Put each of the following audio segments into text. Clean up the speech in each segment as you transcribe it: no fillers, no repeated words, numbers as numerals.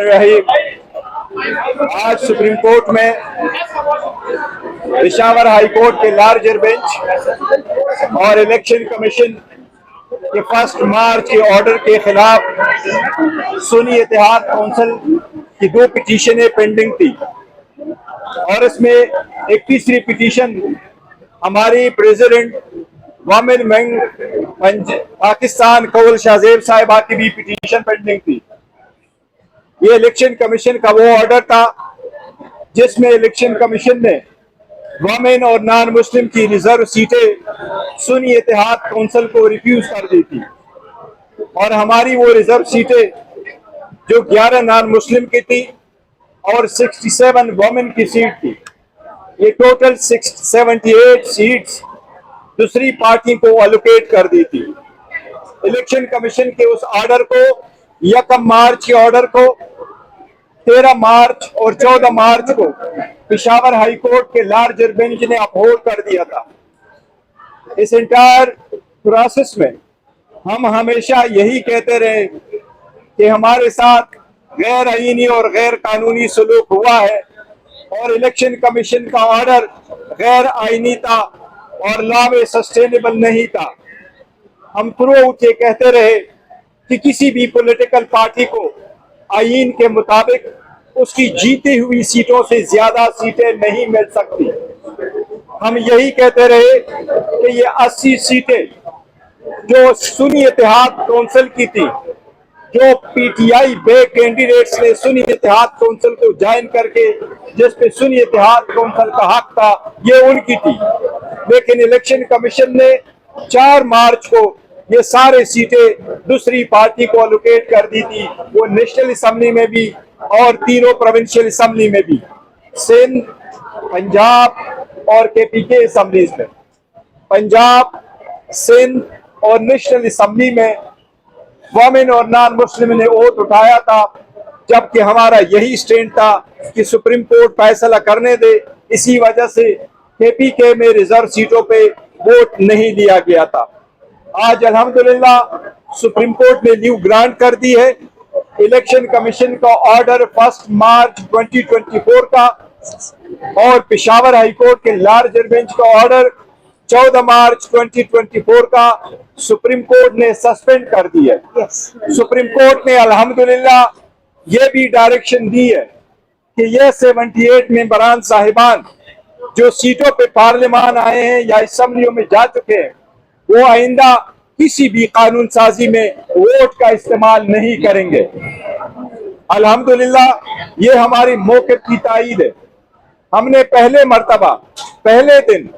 रही। आज supreme court में पेशावर हाई कोर्ट के लार्जर बेंच और इलेक्शन कमीशन के 1 मार्च के ऑर्डर के खिलाफ सुन्नी इत्तेहाद काउंसिल की 2 पिटीशनें पेंडिंग थी और इसमें एक तीसरी पिटीशन हमारी president women wing Pakistan Kaul Shahzeb साहिबा की भी पिटीशन पेंडिंग थी। ये इलेक्शन कमीशन का वो ऑर्डर था जिसमें इलेक्शन कमीशन ने वमेन और नॉन मुस्लिम की रिजर्व सीटें सुन्नी इत्तेहाद काउंसिल को रिफ्यूज कर दी थी और हमारी वो रिजर्व सीटें जो 11 नॉन मुस्लिम की थी और 67 वमेन की सीट थी, ये टोटल 78 सीट्स दूसरी पार्टी को एलोकेट कर दी थी। इलेक्शन कमीशन के उस ऑर्डर को 1 मार्च के ऑर्डर को 13 मार्च और 14 मार्च को पेशावर हाई कोर्ट के लार्जर बेंच ने अपहोल्ड कर दिया था। इस इंटायर प्रोसेस में हम हमेशा यही कहते रहे कि हमारे साथ गैर आईनी और गैर कानूनी सलूक हुआ है और इलेक्शन कमीशन का ऑर्डर गैर आईनी था और लॉ में सस्टेनेबल नहीं था। हम थ्रू ये कहते रहे कि किसी भी पॉलिटिकल पार्टी को आईन के मुताबिक उसकी जीती हुई सीटों से ज्यादा सीटें नहीं मिल सकती। हम यही कहते रहे कि ये 80 सीटें जो सुन्नी इत्तेहाद काउंसिल की थी, जो पीटीआई बे कैंडिडेट्स ने सुन्नी इत्तेहाद काउंसिल को ज्वाइन करके जिस पे सुन्नी इत्तेहाद काउंसिल का हक था, ये उनकी थी। लेकिन इलेक्शन कमीशन ने 4 मार्च को ये सारे सीटें दूसरी पार्टी को एलोकेट कर दी थी, वो नेशनल असेंबली में भी और तीनों प्रोविंशियल असेंबली में भी, सिंध, पंजाब और केपीके असेंबलीज में। पंजाब, सिंध और नेशनल असेंबली में वोमेन और नॉन मुस्लिम ने वोट उठाया था, जबकि हमारा यही स्टैंड था कि सुप्रीम कोर्ट फैसला करने दे। इसी वजह से केपीके में रिजर्व सीटों पे वोट नहीं दिया गया था। आज अल्हम्दुलिल्लाह सुप्रीम कोर्ट ने लीव ग्रांट कर दी है। इलेक्शन कमीशन का ऑर्डर 1 मार्च 2024 का और पेशावर हाई कोर्ट के लार्जर बेंच का ऑर्डर 14 मार्च 2024 का सुप्रीम कोर्ट ने सस्पेंड कर दी है। सुप्रीम कोर्ट ने अल्हम्दुलिल्लाह ये भी डायरेक्शन दी है कि ये 78 मेंबरान साहिबान जो सीटों पे पार्लियामान आए हैं या असेंबलियों में जा चुके हैं, वो आइंदा किसी भी कानून साजी में वोट का इस्तेमाल नहीं करेंगे। अल्हम्दुलिल्लाह ये हमारी मौक़िफ़ की तायीद है। हमने पहले मर्तबा पहले दिन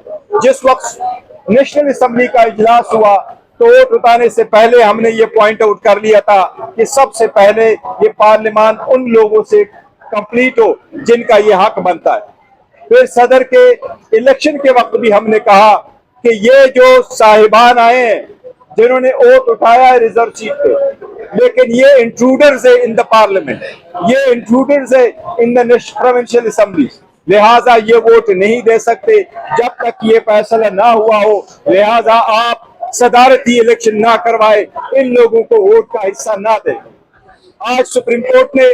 जिस वक्त नेशनल असेंबली का इजलास हुआ तो वोट उठाने से पहले हमने ये पॉइंट आउट कर लिया था कि सबसे पहले ये पार्लियामान उन लोगों से कंप्लीट हो जिनका ये हक बनता है। फिर सदर के इलेक्शन के वक्त भी हमने कहा कि ये जो साहिबान आए हैं जिन्होंने वोट उठाया है रिजर्व सीट पे, लेकिन ये इंट्रूडर्स है इन द पार्लियामेंट, ये इंट्रूडर्स है इन द प्रोविंशियल असेंबली, लिहाजा ये वोट नहीं दे सकते जब तक ये फैसला ना हुआ हो। लिहाजा आप सदारती इलेक्शन ना करवाए, इन लोगों को वोट का हिस्सा ना दे। आज सुप्रीम कोर्ट ने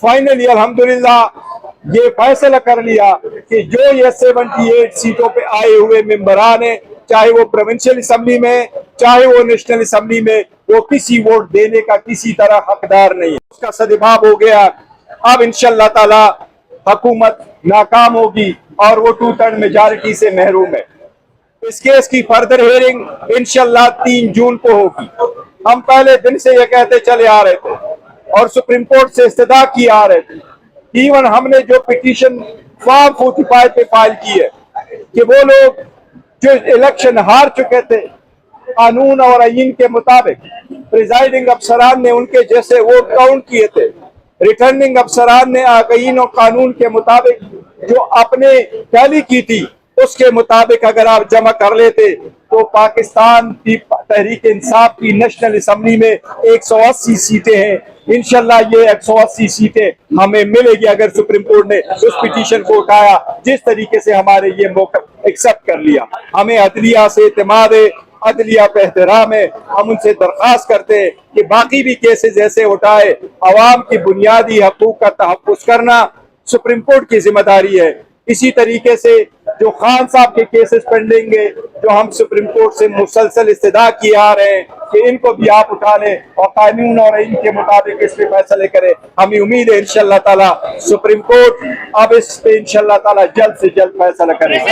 फाइनली अल्हम्दुलिल्लाह ये फैसला कर लिया कि जो ये 78 सीटों पे आए हुए मेंबरान हैं, चाहे वो प्रोविंशियल असेंबली में चाहे वो नेशनल असेंबली में, वो किसी वोट देने का किसी तरह हकदार नहीं है। उसका सदभाव हो गया। अब इंशाअल्लाह ताला हुकूमत नाकाम होगी और वो 2/3 मेजॉरिटी से महरूम है। इस केस की फर्दर हियरिंग इंशाअल्लाह 3 जून को होगी। हम पहले दिन से ये कहते चले आ रहे थे और सुप्रीम कोर्ट से इस्तदा किए आ रहे थे। इवन हमने जो पिटीशन फॉर्म 45 पे फाइल की है कि वो लोग जो इलेक्शन हार चुके थे कानून और आईन के मुताबिक, प्रिजाइडिंग अफसरान ने उनके जैसे वोट काउंट किए थे, रिटर्निंग अफसरान ने आईन और कानून के मुताबिक जो अपने टैली की थी उसके मुताबिक अगर आप जमा कर लेते तो पाकिस्तान की तहरीक इंसाफ की नेशनल असेंबली में 180 सीटें हैं। इंशाल्लाह ये 180 सीटें हमें मिलेगी अगर सुप्रीम कोर्ट ने उस पिटीशन को उठाया जिस तरीके से हमारे ये मौक़िफ़ एक्सेप्ट कर लिया। हमें अदलिया से इत्मीनान है अदलिया पे एहतराम है। हम उनसे दरख्वास्त करते हैं कि बाकी भी केसेस ऐसे उठाए। अवाम की बुनियादी हकूक का तहफ़्फ़ुज़ करना सुप्रीम कोर्ट की जिम्मेदारी है। इसी तरीके से जो खान साहब के केसेस पेंडिंग है, जो हम सुप्रीम कोर्ट से मुसलसल इस्तदा किए आ रहे हैं कि इनको भी आप उठा लें और कानून और इनके मुताबिक इस पे फैसले करें। हमें उम्मीद है इंशाअल्लाह ताला सुप्रीम कोर्ट अब इस पे इंशाअल्लाह ताला जल्द से जल्द फैसला करेगा।